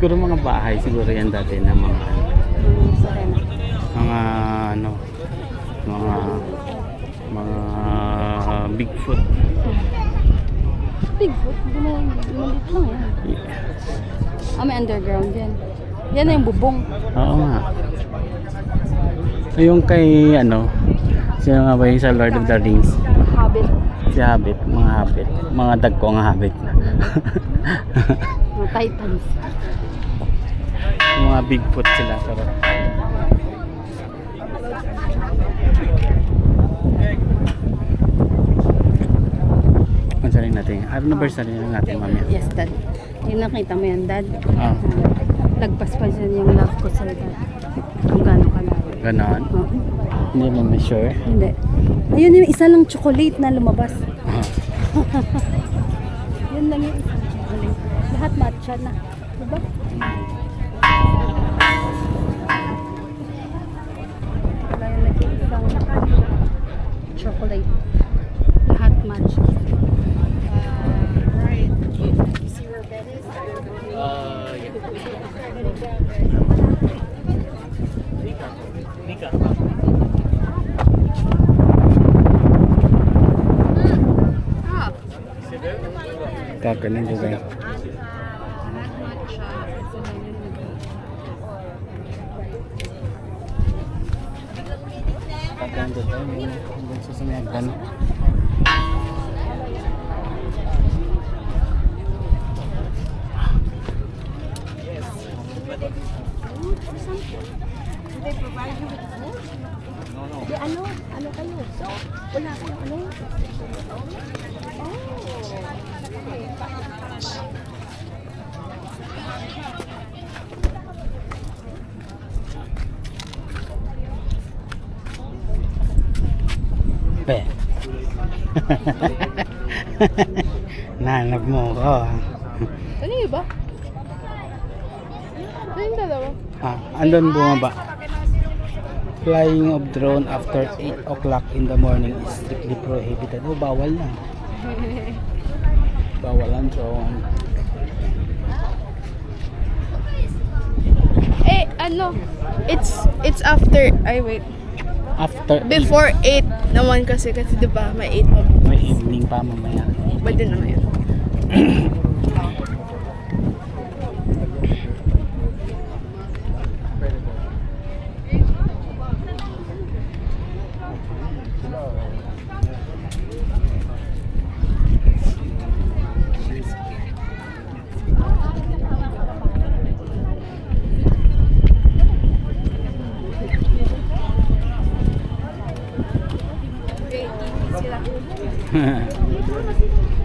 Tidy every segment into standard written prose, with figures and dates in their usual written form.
Siguro mga bahay, siguro yan dati na mga mga ano, mga Bigfoot. Bigfoot? Malit lang yan. May underground yan. Yan na yung bubong. Oo nga. Yung kay ano, sino nga ba yung sa Lord of the Rings? Hobbit. Si Hobbit, mga Hobbit. Mga dagko ang Hobbit na. Mga Titans. Mga Bigfoot sila. Pero konsaling natin. Anniversary na natin, mami. Yes, Dad. Yung nakita mo yan, Dad. Ah. Lagpas pa dyan yung love ko sa'yo, Dad. Kung gano'n kalayo. Ganon? Oo. Hindi mo sure? Hindi. Ayun yung isa lang chocolate na lumabas. Ah. Yun lang yung isang chocolate. Lahat matcha na. Diba? Wala yung nag-iisang chocolate. Lahat matcha. Right. You see where bed is? Kakanin juga. Kakanin juga. Hanggang sa sumagdan. They provide you with food? Di ano kayo? So, wala kayong ano? Pe. Nanap mo ko. Ano yung iba? Ano yung dalawa? Andun bumaba. Flying of drone after 8 o'clock in the morning is strictly prohibited. Oh, bawal na. Bawal ang drone. Eh, ano? It's after, ay wait. After Before 8 naman kasi diba may 8 pa. may evening pa mamaya. Pwede naman yun.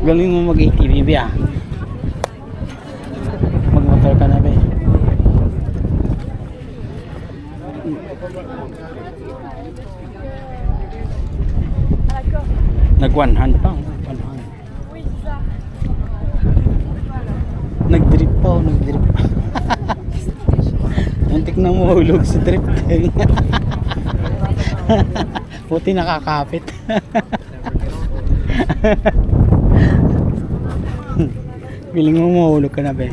Galing mo mag-ATV ba? Mag-motor ka na ba? Nag-100 pa. 100. Nag-drip pa. Nag-drip pa. Muntik na mahulog si drip. Puti nakakapit. Feeling mo mahulog ka na ba?